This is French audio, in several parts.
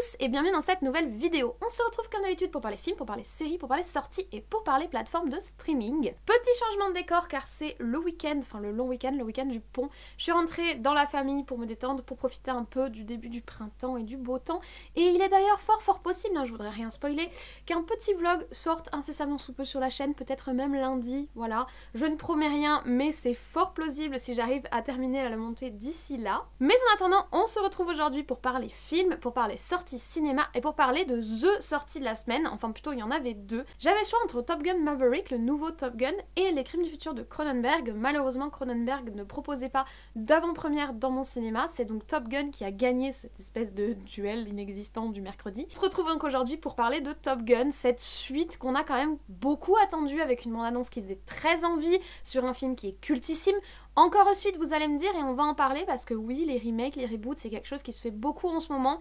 tous et bienvenue dans cette nouvelle vidéo. On se retrouve comme d'habitude pour parler films, pour parler séries, pour parler sorties et pour parler plateformes de streaming. Petit changement de décor car c'est le week-end, enfin le long week-end, le week-end du pont. Je suis rentrée dans la famille pour me détendre, pour profiter un peu du début du printemps et du beau temps. Et il est d'ailleurs fort possible, je voudrais rien spoiler, qu'un petit vlog sorte incessamment sous peu sur la chaîne, peut-être même lundi, voilà. Je ne promets rien, mais c'est fort plausible si j'arrive à terminer la montée d'ici là. Mais en attendant, on se retrouve aujourd'hui pour parler films, pour parler sorties cinéma et pour parler de THE sortie de la semaine, enfin plutôt il y en avait deux. J'avais le choix entre Top Gun Maverick, le nouveau Top Gun, et Les Crimes du futur de Cronenberg. Malheureusement Cronenberg ne proposait pas d'avant-première dans mon cinéma, c'est donc Top Gun qui a gagné cette espèce de duel inexistant du mercredi. On se retrouve donc aujourd'hui pour parler de Top Gun, cette suite qu'on a quand même beaucoup attendue avec une bande-annonce qui faisait très envie sur un film qui est cultissime. Encore une suite, vous allez me dire, et on va en parler parce que oui, les remakes, les reboots, c'est quelque chose qui se fait beaucoup en ce moment.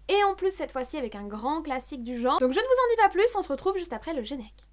Et en plus, cette fois-ci, avec un grand classique du genre. Donc je ne vous en dis pas plus, on se retrouve juste après le générique.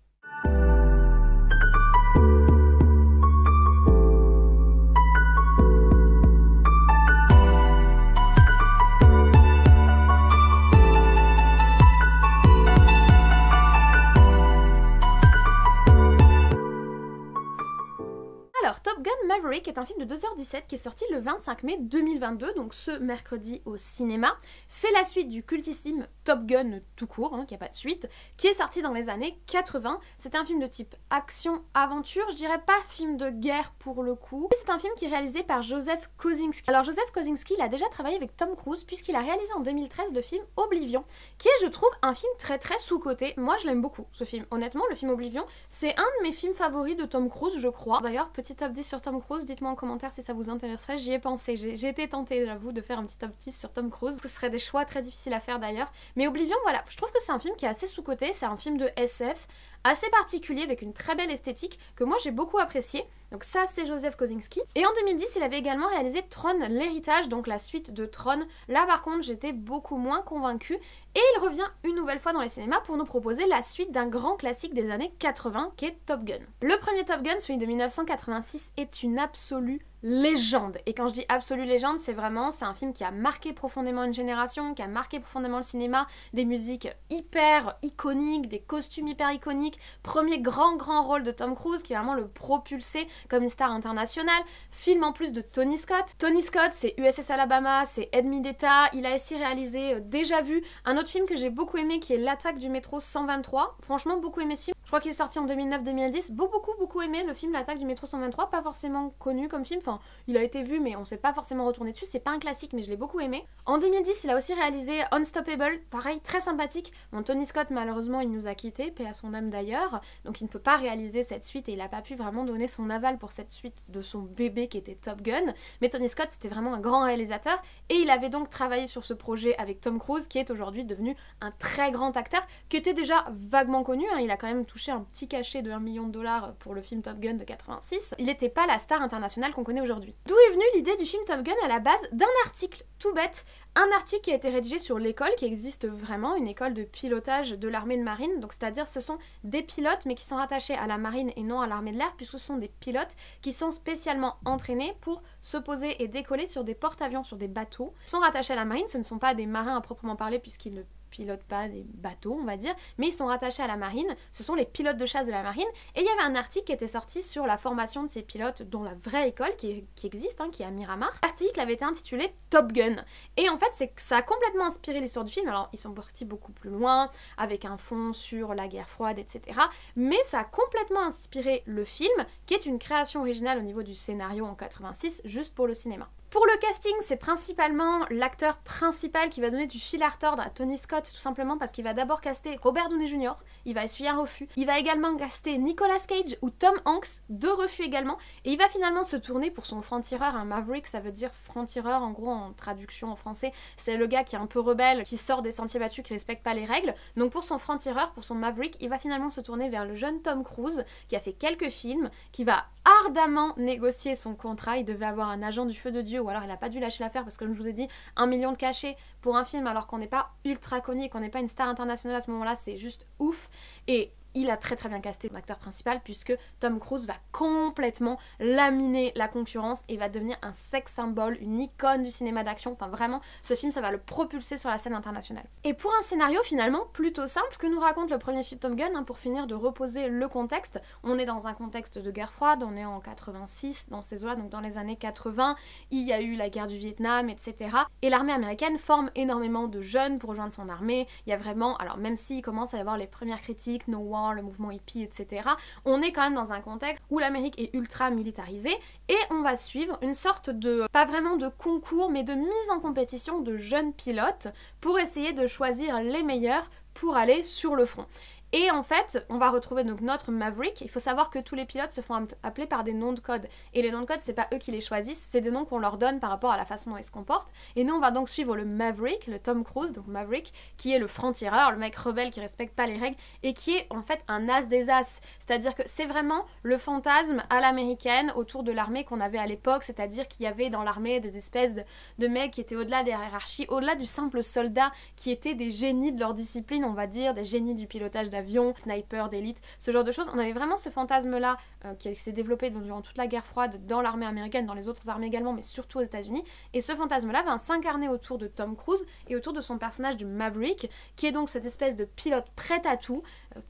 Alors, Top Gun Maverick est un film de 2h17 qui est sorti le 25 mai 2022, donc ce mercredi au cinéma. C'est la suite du cultissime Top Gun tout court, qui n'a pas de suite, qui est sorti dans les années 80. C'est un film de type action-aventure, je dirais pas film de guerre pour le coup. C'est un film qui est réalisé par Joseph Kosinski. Alors Joseph Kosinski, il a déjà travaillé avec Tom Cruise puisqu'il a réalisé en 2013 le film Oblivion, qui est, je trouve, un film très sous-coté. Moi, je l'aime beaucoup, ce film. Honnêtement, le film Oblivion, c'est un de mes films favoris de Tom Cruise, je crois. D'ailleurs, petit top 10 sur Tom Cruise, dites-moi en commentaire si ça vous intéresserait, j'y ai pensé, j'ai été tentée, j'avoue, de faire un petit top 10 sur Tom Cruise. Ce serait des choix très difficiles à faire d'ailleurs. Mais Oblivion, voilà, je trouve que c'est un film qui est assez sous-coté, c'est un film de SF, assez particulier avec une très belle esthétique que moi j'ai beaucoup apprécié. Donc ça c'est Joseph Kosinski. Et en 2010 il avait également réalisé Tron l'héritage, donc la suite de Tron. Là par contre j'étais beaucoup moins convaincue. Et il revient une nouvelle fois dans les cinémas pour nous proposer la suite d'un grand classique des années 80 qui est Top Gun. Le premier Top Gun, celui de 1986, est une absolue légende. Et quand je dis absolue légende, c'est un film qui a marqué profondément une génération, qui a marqué profondément le cinéma, des musiques hyper iconiques, des costumes hyper iconiques, premier grand rôle de Tom Cruise qui est vraiment le propulsé comme une star internationale, film en plus de Tony Scott. Tony Scott, c'est USS Alabama, c'est Ennemi d'État, il a aussi réalisé Déjà Vu, un autre film que j'ai beaucoup aimé qui est L'attaque du métro 123, franchement beaucoup aimé ce film. Je crois qu'il est sorti en 2009-2010, beaucoup aimé le film L'attaque du métro 123, pas forcément connu comme film, enfin il a été vu mais on s'est pas forcément retourné dessus, c'est pas un classique mais je l'ai beaucoup aimé. En 2010 il a aussi réalisé Unstoppable, pareil très sympathique. Bon, Tony Scott malheureusement il nous a quittés, paix à son âme d'ailleurs, donc il ne peut pas réaliser cette suite et il a pas pu vraiment donner son aval pour cette suite de son bébé qui était Top Gun, mais Tony Scott c'était vraiment un grand réalisateur et il avait donc travaillé sur ce projet avec Tom Cruise qui est aujourd'hui devenu un très grand acteur qui était déjà vaguement connu, il a quand même touché un petit cachet de $1 million pour le film Top Gun de 86. Il n'était pas la star internationale qu'on connaît aujourd'hui. D'où est venue l'idée du film Top Gun à la base d'un article tout bête, un article qui a été rédigé sur l'école qui existe vraiment, une école de pilotage de l'armée de marine, donc c'est-à-dire ce sont des pilotes mais qui sont rattachés à la marine et non à l'armée de l'air puisque ce sont des pilotes qui sont spécialement entraînés pour se poser et décoller sur des porte-avions, sur des bateaux. Ils sont rattachés à la marine, ce ne sont pas des marins à proprement parler puisqu'ils ne pilotent pas des bateaux on va dire, mais ils sont rattachés à la marine, ce sont les pilotes de chasse de la marine et il y avait un article qui était sorti sur la formation de ces pilotes dont la vraie école qui existe, qui est à Miramar. L'article avait été intitulé Top Gun et en fait ça a complètement inspiré l'histoire du film. Alors ils sont partis beaucoup plus loin avec un fond sur la guerre froide etc, mais ça a complètement inspiré le film qui est une création originale au niveau du scénario en 86 juste pour le cinéma. Pour le casting, c'est principalement l'acteur principal qui va donner du fil à retordre à Tony Scott, tout simplement parce qu'il va d'abord caster Robert Downey Jr., il va essuyer un refus, il va également caster Nicolas Cage ou Tom Hanks, 2 refus également, et il va finalement se tourner pour son franc-tireur, un Maverick, ça veut dire franc-tireur en gros en traduction en français, c'est le gars qui est un peu rebelle, qui sort des sentiers battus, qui respecte pas les règles, donc pour son franc-tireur, pour son Maverick, il va finalement se tourner vers le jeune Tom Cruise, qui a fait quelques films, qui va ardemment négocier son contrat, il devait avoir un agent du feu de Dieu ou alors il a pas dû lâcher l'affaire parce que comme je vous ai dit, 1 million de cachets pour un film alors qu'on n'est pas ultra connu et qu'on n'est pas une star internationale à ce moment-là, c'est juste ouf. Et il a très bien casté l'acteur principal puisque Tom Cruise va complètement laminer la concurrence et va devenir un sex symbole, une icône du cinéma d'action. Enfin vraiment, ce film, ça va le propulser sur la scène internationale. Et pour un scénario finalement plutôt simple que nous raconte le premier film Top Gun, pour finir de reposer le contexte, on est dans un contexte de guerre froide, on est en 86, dans ces eaux-là, donc dans les années 80, il y a eu la guerre du Vietnam, etc. Et l'armée américaine forme énormément de jeunes pour rejoindre son armée. Il y a vraiment, alors même s'il commence à y avoir les premières critiques, No War, le mouvement hippie, etc., on est quand même dans un contexte où l'Amérique est ultra militarisée et on va suivre une sorte de, pas vraiment de concours, mais de mise en compétition de jeunes pilotes pour essayer de choisir les meilleurs pour aller sur le front. Et en fait, on va retrouver donc notre Maverick. Il faut savoir que tous les pilotes se font appeler par des noms de code. Et les noms de code, c'est pas eux qui les choisissent, c'est des noms qu'on leur donne par rapport à la façon dont ils se comportent. Et nous, on va donc suivre le Maverick, le Tom Cruise, donc Maverick, qui est le franc-tireur, le mec rebelle qui respecte pas les règles, et qui est en fait un as des as. C'est-à-dire que c'est vraiment le fantasme à l'américaine autour de l'armée qu'on avait à l'époque, c'est-à-dire qu'il y avait dans l'armée des espèces de mecs qui étaient au-delà des hiérarchies, au-delà du simple soldat, qui étaient des génies de leur discipline, on va dire, des génies du pilotage d'avion, sniper d'élite, ce genre de choses. On avait vraiment ce fantasme-là qui s'est développé durant toute la guerre froide dans l'armée américaine, dans les autres armées également, mais surtout aux États-Unis. Et ce fantasme-là va s'incarner autour de Tom Cruise et autour de son personnage du Maverick, qui est donc cette espèce de pilote prêt à tout,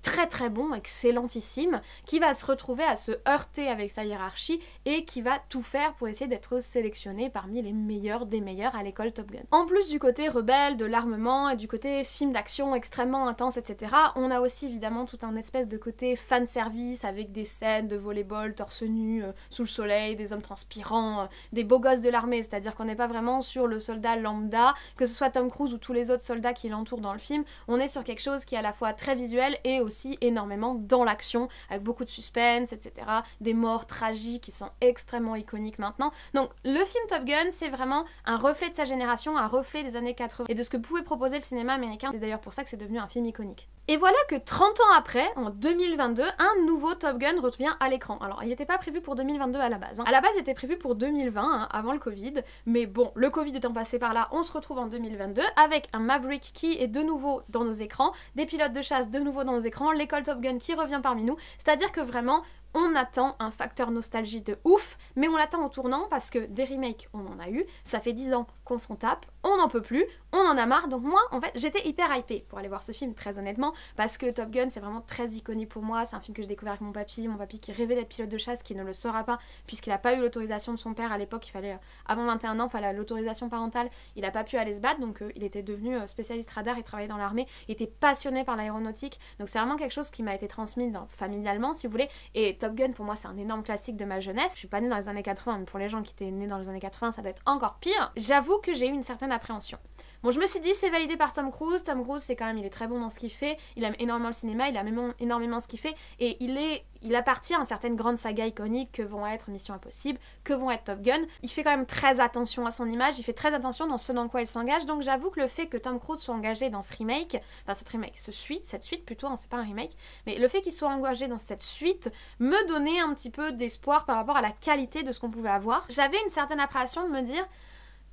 très bon, excellentissime, qui va se retrouver à se heurter avec sa hiérarchie et qui va tout faire pour essayer d'être sélectionné parmi les meilleurs des meilleurs à l'école Top Gun. En plus du côté rebelle, de l'armement et du côté film d'action extrêmement intense, etc., on a aussi évidemment tout un espèce de côté fan service avec des scènes de volleyball torse nu sous le soleil, des hommes transpirants, des beaux gosses de l'armée, c'est-à-dire qu'on n'est pas vraiment sur le soldat lambda, que ce soit Tom Cruise ou tous les autres soldats qui l'entourent dans le film, on est sur quelque chose qui est à la fois très visuel et aussi énormément dans l'action, avec beaucoup de suspense, etc. Des morts tragiques qui sont extrêmement iconiques maintenant. Donc le film Top Gun, c'est vraiment un reflet de sa génération, un reflet des années 80 et de ce que pouvait proposer le cinéma américain. C'est d'ailleurs pour ça que c'est devenu un film iconique. Et voilà que 30 ans après, en 2022, un nouveau Top Gun revient à l'écran. Alors, il n'était pas prévu pour 2022 à la base. À la base, il était prévu pour 2020, avant le Covid. Mais bon, le Covid étant passé par là, on se retrouve en 2022 avec un Maverick qui est de nouveau dans nos écrans, des pilotes de chasse de nouveau dans nos écrans, l'école Top Gun qui revient parmi nous. C'est-à-dire que vraiment, on attend un facteur nostalgie de ouf, mais on l'attend au tournant parce que des remakes, on en a eu, ça fait 10 ans qu'on s'en tape, on n'en peut plus, on en a marre, donc moi, en fait, j'étais hyper hypée pour aller voir ce film, très honnêtement, parce que Top Gun, c'est vraiment très iconique pour moi, c'est un film que j'ai découvert avec mon papy qui rêvait d'être pilote de chasse, qui ne le sera pas, puisqu'il n'a pas eu l'autorisation de son père à l'époque, il fallait, avant 21 ans, il fallait l'autorisation parentale, il n'a pas pu aller se battre, donc il était devenu spécialiste radar, il travaillait dans l'armée, il était passionné par l'aéronautique, donc c'est vraiment quelque chose qui m'a été transmis familialement, si vous voulez, et Top Gun, pour moi, c'est un énorme classique de ma jeunesse. Je suis pas née dans les années 80, mais pour les gens qui étaient nés dans les années 80, ça doit être encore pire. J'avoue que j'ai eu une certaine appréhension. Bon, je me suis dit, c'est validé par Tom Cruise. Tom Cruise, c'est quand même, il est très bon dans ce qu'il fait. Il aime énormément le cinéma, il aime énormément ce qu'il fait. Et il appartient à certaines grandes sagas iconiques que vont être Mission Impossible, que vont être Top Gun. Il fait quand même très attention à son image, il fait très attention dans ce dans quoi il s'engage. Donc j'avoue que le fait que Tom Cruise soit engagé dans ce remake, cette suite plutôt, hein, c'est pas un remake, mais le fait qu'il soit engagé dans cette suite me donnait un petit peu d'espoir par rapport à la qualité de ce qu'on pouvait avoir. J'avais une certaine appréhension de me dire,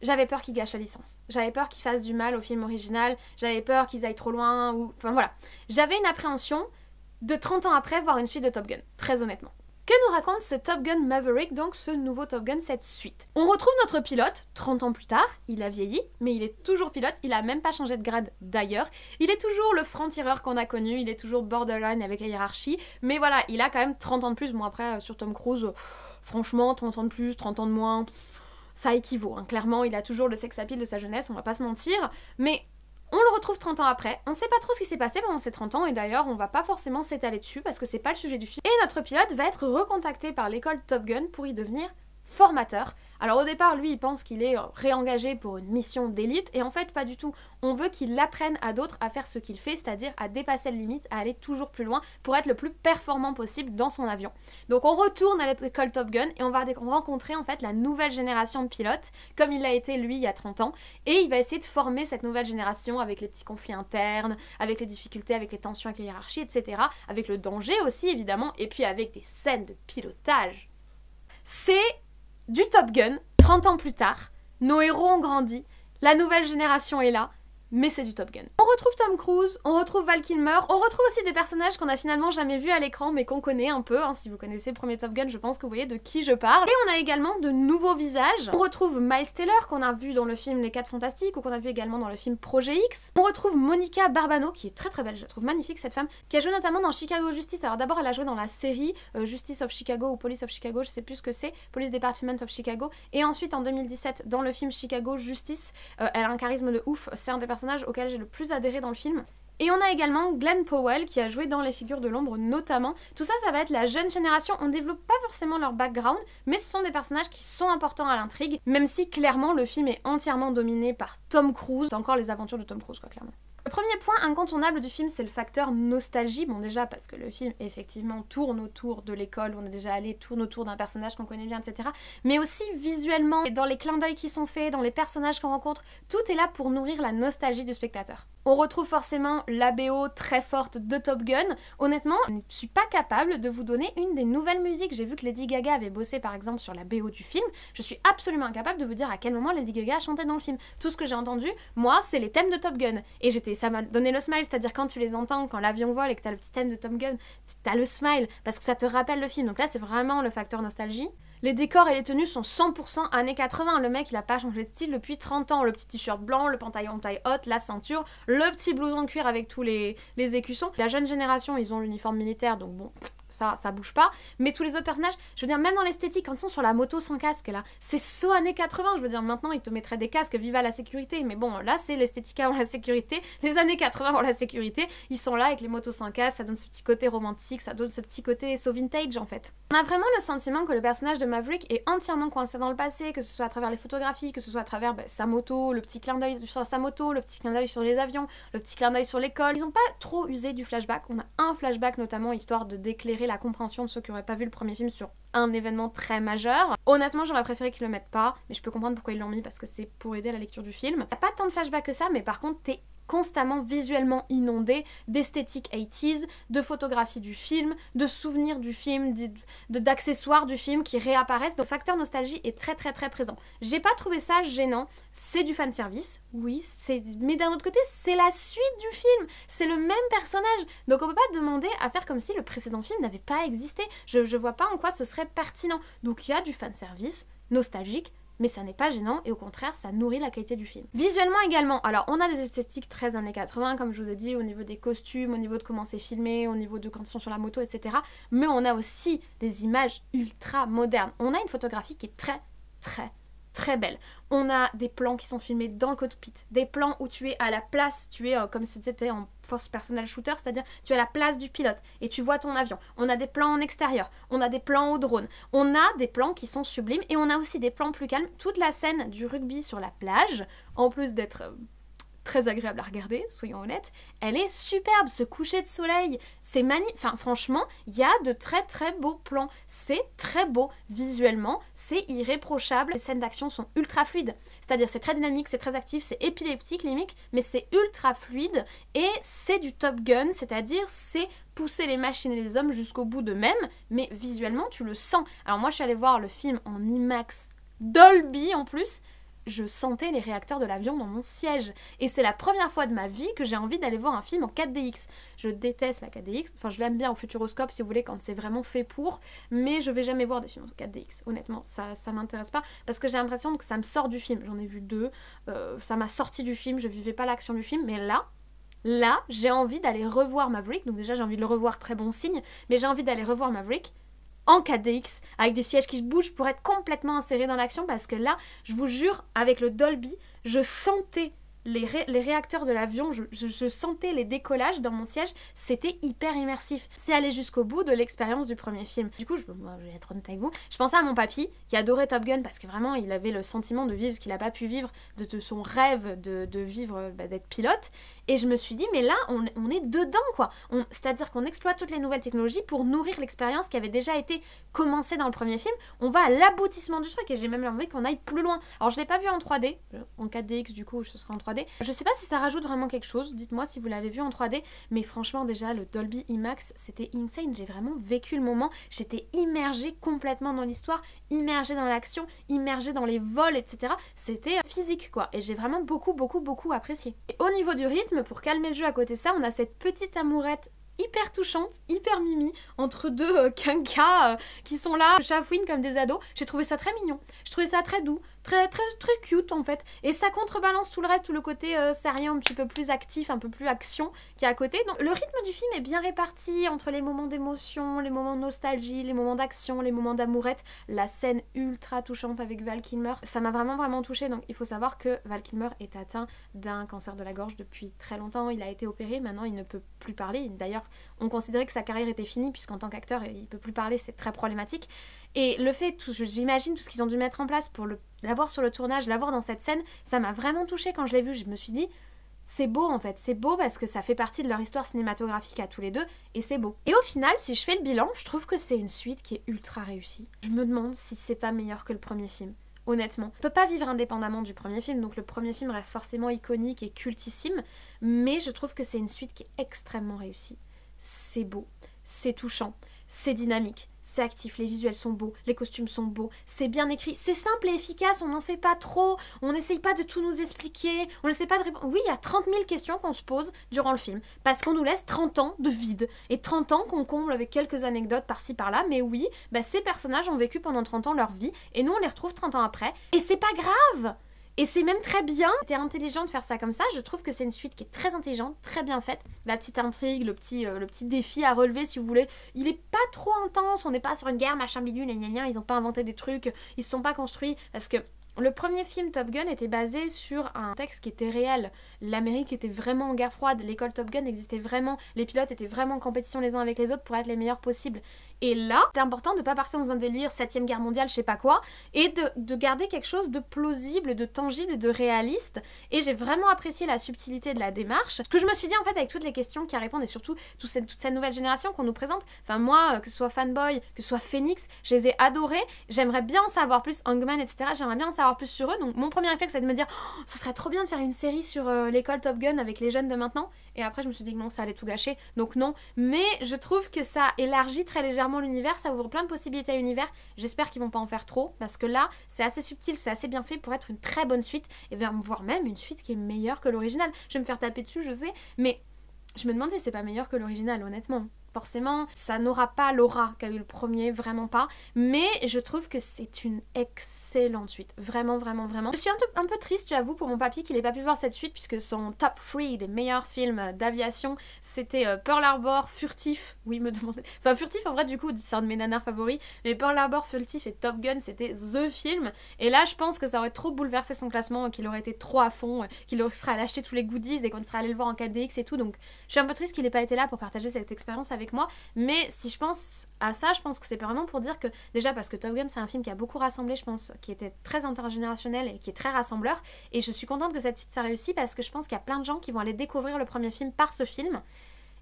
j'avais peur qu'ils gâchent la licence. J'avais peur qu'ils fassent du mal au film original. J'avais peur qu'ils aillent trop loin. Enfin voilà. J'avais une appréhension de 30 ans après voir une suite de Top Gun. Très honnêtement. Que nous raconte ce Top Gun Maverick, donc ce nouveau Top Gun, cette suite? On retrouve notre pilote, 30 ans plus tard, il a vieilli, mais il est toujours pilote, il a même pas changé de grade d'ailleurs, il est toujours le franc-tireur qu'on a connu, il est toujours borderline avec la hiérarchie, mais voilà, il a quand même 30 ans de plus, bon après sur Tom Cruise, franchement 30 ans de plus, 30 ans de moins, ça équivaut, hein. Clairement il a toujours le sex appeal de sa jeunesse, on va pas se mentir, mais on le retrouve 30 ans après, on sait pas trop ce qui s'est passé pendant ces 30 ans et d'ailleurs on va pas forcément s'étaler dessus parce que c'est pas le sujet du film. Et notre pilote va être recontacté par l'école Top Gun pour y devenir formateur. Alors au départ, lui, il pense qu'il est réengagé pour une mission d'élite, et en fait, pas du tout. On veut qu'il apprenne à d'autres à faire ce qu'il fait, c'est-à-dire à dépasser les limites, à aller toujours plus loin, pour être le plus performant possible dans son avion. Donc on retourne à l'école Top Gun, et on va rencontrer en fait la nouvelle génération de pilotes, comme il l'a été lui il y a 30 ans, et il va essayer de former cette nouvelle génération avec les petits conflits internes, avec les difficultés, avec les tensions avec les hiérarchies, etc., avec le danger aussi, évidemment, et puis avec des scènes de pilotage. C'est du Top Gun, 30 ans plus tard, nos héros ont grandi, la nouvelle génération est là, mais c'est du Top Gun. On retrouve Tom Cruise, on retrouve Val Kilmer, on retrouve aussi des personnages qu'on a finalement jamais vus à l'écran mais qu'on connaît un peu, hein. Si vous connaissez le premier Top Gun, je pense que vous voyez de qui je parle. Et on a également de nouveaux visages. On retrouve Miles Teller qu'on a vu dans le film Les 4 Fantastiques ou qu'on a vu également dans le film Projet X. On retrouve Monica Barbano qui est très très belle, je la trouve magnifique cette femme, qui a joué notamment dans Chicago Justice. Alors d'abord elle a joué dans la série Justice of Chicago ou Police of Chicago, je sais plus ce que c'est, Police Department of Chicago, et ensuite en 2017 dans le film Chicago Justice. Elle a un charisme de ouf, c'est un des personnages auxquels j'ai le plus adhéré dans le film. Et on a également Glenn Powell qui a joué dans Les Figures de l'Ombre notamment. Tout ça, ça va être la jeune génération. On développe pas forcément leur background, mais ce sont des personnages qui sont importants à l'intrigue, même si clairement le film est entièrement dominé par Tom Cruise. C'est encore les aventures de Tom Cruise quoi, clairement. Le premier point incontournable du film, c'est le facteur nostalgie. Bon déjà parce que le film effectivement tourne autour de l'école où on est déjà allé, tourne autour d'un personnage qu'on connaît bien, etc. Mais aussi visuellement, dans les clins d'œil qui sont faits, dans les personnages qu'on rencontre, tout est là pour nourrir la nostalgie du spectateur. On retrouve forcément la BO très forte de Top Gun. Honnêtement, je ne suis pas capable de vous donner une des nouvelles musiques. J'ai vu que Lady Gaga avait bossé par exemple sur la BO du film. Je suis absolument incapable de vous dire à quel moment Lady Gaga chantait dans le film. Tout ce que j'ai entendu, moi, c'est les thèmes de Top Gun. Et ça m'a donné le smile, c'est-à-dire quand tu les entends, quand l'avion vole et que t'as le petit thème de Top Gun, t'as le smile, parce que ça te rappelle le film. Donc là, c'est vraiment le facteur nostalgie. Les décors et les tenues sont 100% années 80. Le mec, il a pas changé de style depuis 30 ans. Le petit t-shirt blanc, le pantalon taille haute, la ceinture, le petit blouson de cuir avec tous les écussons. La jeune génération, ils ont l'uniforme militaire, donc bon, ça bouge pas. Mais tous les autres personnages, je veux dire, même dans l'esthétique, quand ils sont sur la moto sans casque, là, c'est so années 80. Je veux dire, maintenant, ils te mettraient des casques, viva la sécurité. Mais bon, là, c'est l'esthétique avant la sécurité. Les années 80 avant la sécurité, ils sont là avec les motos sans casque. Ça donne ce petit côté romantique, ça donne ce petit côté so vintage, en fait. On a vraiment le sentiment que le personnage de Maverick est entièrement coincé dans le passé, que ce soit à travers les photographies, que ce soit à travers sa moto, le petit clin d'œil sur sa moto, le petit clin d'œil sur les avions, le petit clin d'œil sur l'école. Ils ont pas trop usé du flashback. On a un flashback notamment, histoire de d'éclairer la compréhension de ceux qui n'auraient pas vu le premier film sur un événement très majeur. Honnêtement, j'aurais préféré qu'ils le mettent pas, mais je peux comprendre pourquoi ils l'ont mis, parce que c'est pour aider à la lecture du film. T'as pas tant de flashbacks que ça, mais par contre, t'es constamment visuellement inondé d'esthétique 80s, de photographie du film, de souvenirs du film, d'accessoires du film qui réapparaissent. Donc le facteur nostalgie est très très très présent. J'ai pas trouvé ça gênant, c'est du fanservice, oui, mais d'un autre côté, c'est la suite du film, c'est le même personnage, donc on peut pas demander à faire comme si le précédent film n'avait pas existé. Je vois pas en quoi ce serait pertinent. Donc il y a du fanservice nostalgique, mais ça n'est pas gênant et au contraire ça nourrit la qualité du film. Visuellement également, alors on a des esthétiques très années 80 comme je vous ai dit, au niveau des costumes, au niveau de comment c'est filmé, au niveau de quand ils sont sur la moto, etc. Mais on a aussi des images ultra modernes. On a une photographie qui est très très très belle. On a des plans qui sont filmés dans le cockpit, des plans où tu es à la place, tu es comme si c'était en first personal shooter, c'est-à-dire tu es à la place du pilote et tu vois ton avion. On a des plans en extérieur, on a des plans au drone, on a des plans qui sont sublimes et on a aussi des plans plus calmes. Toute la scène du rugby sur la plage, en plus d'être très agréable à regarder, soyons honnêtes, elle est superbe, ce coucher de soleil, c'est magnifique, enfin franchement, il y a de très très beaux plans, c'est très beau visuellement, c'est irréprochable, les scènes d'action sont ultra fluides, c'est-à-dire c'est très dynamique, c'est très actif, c'est épileptique limite, mais c'est ultra fluide et c'est du Top Gun, c'est-à-dire c'est pousser les machines et les hommes jusqu'au bout d'eux-mêmes, mais visuellement tu le sens. Alors moi je suis allée voir le film en IMAX Dolby en plus, je sentais les réacteurs de l'avion dans mon siège. Et c'est la première fois de ma vie que j'ai envie d'aller voir un film en 4DX. Je déteste la 4DX, enfin je l'aime bien au Futuroscope si vous voulez quand c'est vraiment fait pour, mais je vais jamais voir des films en 4DX, honnêtement, ça m'intéresse pas, parce que j'ai l'impression que ça me sort du film. J'en ai vu 2, ça m'a sorti du film, je vivais pas l'action du film, mais là, j'ai envie d'aller revoir Maverick, donc déjà j'ai envie de le revoir, très bon signe, mais j'ai envie d'aller revoir Maverick en 4DX, avec des sièges qui se bougent pour être complètement insérés dans l'action, parce que là, je vous jure, avec le Dolby, je sentais les réacteurs de l'avion, je sentais les décollages dans mon siège, c'était hyper immersif. C'est aller jusqu'au bout de l'expérience du premier film. Du coup, moi, je vais être honnête avec vous, je pensais à mon papy, qui adorait Top Gun, parce que vraiment, il avait le sentiment de vivre ce qu'il n'a pas pu vivre, de son rêve de vivre, d'être pilote, et je me suis dit, mais là, on est dedans, quoi. C'est-à-dire qu'on exploite toutes les nouvelles technologies pour nourrir l'expérience qui avait déjà été commencée dans le premier film. On va à l'aboutissement du truc, et j'ai même envie qu'on aille plus loin. Alors, je ne l'ai pas vu en 3D, en 4DX, du coup, ce sera en 3D, 3D. Je sais pas si ça rajoute vraiment quelque chose, dites-moi si vous l'avez vu en 3D, mais franchement déjà le Dolby IMAX c'était insane, j'ai vraiment vécu le moment, j'étais immergée complètement dans l'histoire, immergée dans l'action, immergée dans les vols, etc. C'était physique quoi, et j'ai vraiment beaucoup apprécié. Et au niveau du rythme, pour calmer le jeu à côté de ça, on a cette petite amourette hyper touchante, hyper mimi, entre deux quinquas qui sont là, chafouinent comme des ados. J'ai trouvé ça très mignon, je trouvais ça très doux, très cute en fait. Et ça contrebalance tout le reste, tout le côté sérieux un petit peu plus actif, un peu plus action qui est à côté. Donc le rythme du film est bien réparti entre les moments d'émotion, les moments de nostalgie, les moments d'action, les moments d'amourette. La scène ultra touchante avec Val Kilmer, ça m'a vraiment touchée. Donc il faut savoir que Val Kilmer est atteint d'un cancer de la gorge depuis très longtemps. Il a été opéré, maintenant il ne peut plus parler. D'ailleurs, on considérait que sa carrière était finie puisqu'en tant qu'acteur, il peut plus parler, c'est très problématique. Et le fait, j'imagine tout ce qu'ils ont dû mettre en place pour l'avoir sur le tournage, l'avoir dans cette scène, ça m'a vraiment touchée quand je l'ai vu. Je me suis dit, c'est beau en fait, c'est beau parce que ça fait partie de leur histoire cinématographique à tous les deux et c'est beau. Et au final, si je fais le bilan, je trouve que c'est une suite qui est ultra réussie. Je me demande si c'est pas meilleur que le premier film. Honnêtement, on peut pas vivre indépendamment du premier film, donc le premier film reste forcément iconique et cultissime, mais je trouve que c'est une suite qui est extrêmement réussie. C'est beau, c'est touchant, c'est dynamique, c'est actif, les visuels sont beaux, les costumes sont beaux, c'est bien écrit, c'est simple et efficace, on n'en fait pas trop, on n'essaye pas de tout nous expliquer, on n'essaie pas de répondre. Oui, il y a 30 000 questions qu'on se pose durant le film, parce qu'on nous laisse 30 ans de vide, et 30 ans qu'on comble avec quelques anecdotes par-ci par-là, mais oui, bah, ces personnages ont vécu pendant 30 ans leur vie, et nous on les retrouve 30 ans après, et c'est pas grave! Et c'est même très bien, c'était intelligent de faire ça comme ça, je trouve que c'est une suite qui est très intelligente, très bien faite. La petite intrigue, le petit défi à relever si vous voulez, il est pas trop intense, on n'est pas sur une guerre, machin bidule, gna gna, ils ont pas inventé des trucs, ils se sont pas construits, parce que le premier film Top Gun était basé sur un texte qui était réel. L'Amérique était vraiment en guerre froide, l'école Top Gun existait vraiment, les pilotes étaient vraiment en compétition les uns avec les autres pour être les meilleurs possibles. Et là, c'est important de pas partir dans un délire 7ème guerre mondiale, je sais pas quoi, et de garder quelque chose de plausible, de tangible, de réaliste. Et j'ai vraiment apprécié la subtilité de la démarche. Ce que je me suis dit en fait avec toutes les questions qui répondent et surtout toute cette nouvelle génération qu'on nous présente, enfin moi, que ce soit Fanboy, que ce soit Phoenix, je les ai adorés. J'aimerais bien en savoir plus, Hangman, etc. J'aimerais bien en savoir plus sur eux. Donc mon premier réflexe c'est de me dire, oh, ce serait trop bien de faire une série sur l'école Top Gun avec les jeunes de maintenant. Et après je me suis dit que non, ça allait tout gâcher. Donc non. Mais je trouve que ça élargit très légèrement l'univers, ça ouvre plein de possibilités à l'univers. J'espère qu'ils vont pas en faire trop, parce que là, c'est assez subtil, c'est assez bien fait pour être une très bonne suite, et voire même une suite qui est meilleure que l'original. Je vais me faire taper dessus, je sais, mais je me demande si c'est pas meilleur que l'original, honnêtement. Forcément, ça n'aura pas l'aura qu'a eu le premier, vraiment pas. Mais je trouve que c'est une excellente suite. Vraiment. Je suis un peu triste, j'avoue, pour mon papy qu'il n'ait pas pu voir cette suite, puisque son top 3 des meilleurs films d'aviation, c'était Pearl Harbor, Furtif. Oui, me demandez. Enfin, Furtif, en vrai, du coup, c'est un de mes nanars favoris. Mais Pearl Harbor, Furtif et Top Gun, c'était THE film. Et là, je pense que ça aurait trop bouleversé son classement, qu'il aurait été trop à fond, qu'il serait allé acheter tous les goodies et qu'on serait allé le voir en 4DX et tout. Donc, je suis un peu triste qu'il n'ait pas été là pour partager cette expérience avec moi, mais si je pense à ça, je pense que c'est vraiment pour dire que, déjà parce que Top Gun c'est un film qui a beaucoup rassemblé, je pense, qui était très intergénérationnel et qui est très rassembleur, et je suis contente que cette suite ça réussit parce que je pense qu'il y a plein de gens qui vont aller découvrir le premier film par ce film,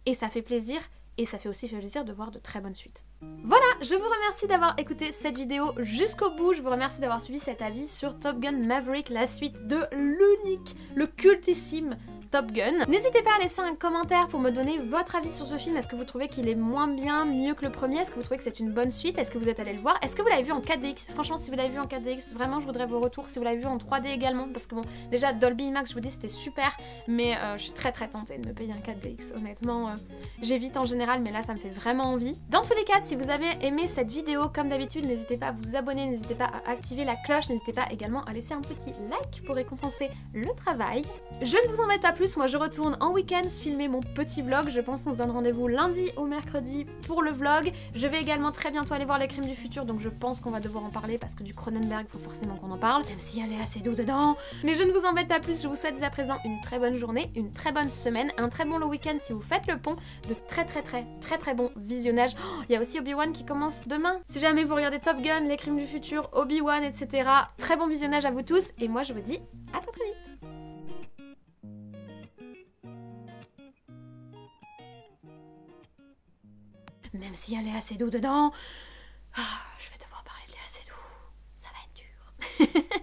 et ça fait plaisir. Et ça fait aussi plaisir de voir de très bonnes suites. Voilà, je vous remercie d'avoir écouté cette vidéo jusqu'au bout. Je vous remercie d'avoir suivi cet avis sur Top Gun Maverick, la suite de l'unique, le cultissime Top Gun. N'hésitez pas à laisser un commentaire pour me donner votre avis sur ce film. Est-ce que vous trouvez qu'il est moins bien, mieux que le premier? Est-ce que vous trouvez que c'est une bonne suite? Est-ce que vous êtes allé le voir? Est-ce que vous l'avez vu en 4DX? Franchement, si vous l'avez vu en 4DX, vraiment, je voudrais vos retours. Si vous l'avez vu en 3D également, parce que bon, déjà, Dolby IMAX, je vous dis, c'était super, mais je suis très tentée de me payer un 4DX. Honnêtement, j'évite en général, mais là, ça me fait vraiment envie. Dans tous les cas, si vous avez aimé cette vidéo, comme d'habitude, n'hésitez pas à vous abonner, n'hésitez pas à activer la cloche, n'hésitez pas également à laisser un petit like pour récompenser le travail. Je ne vous embête pas plus, moi je retourne en week-end filmer mon petit vlog. Je pense qu'on se donne rendez-vous lundi ou mercredi pour le vlog. Je vais également très bientôt aller voir Les Crimes du Futur, donc je pense qu'on va devoir en parler parce que du Cronenberg, faut forcément qu'on en parle, même s'il y a assez d'eau dedans. Mais je ne vous embête pas plus, je vous souhaite dès à présent une très bonne journée, une très bonne semaine, un très bon long week-end si vous faites le pont, de très bon visionnage. Oh, il y a aussi Obi-Wan qui commence demain. Si jamais vous regardez Top Gun, Les Crimes du Futur, Obi-Wan, etc. Très bon visionnage à vous tous, et moi je vous dis à très vite. Même s'il y a Léa Seydoux dedans, je vais devoir parler de Léa Seydoux. Ça va être dur.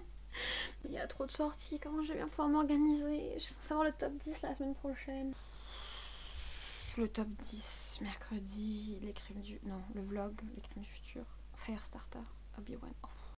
Il y a trop trop de sorties, comment je vais bien pouvoir m'organiser? Je suis censée avoir le top 10 la semaine prochaine. Le top 10, mercredi, les crimes du... Non, le vlog, les crimes du futur, Firestarter, Obi-Wan. Oh.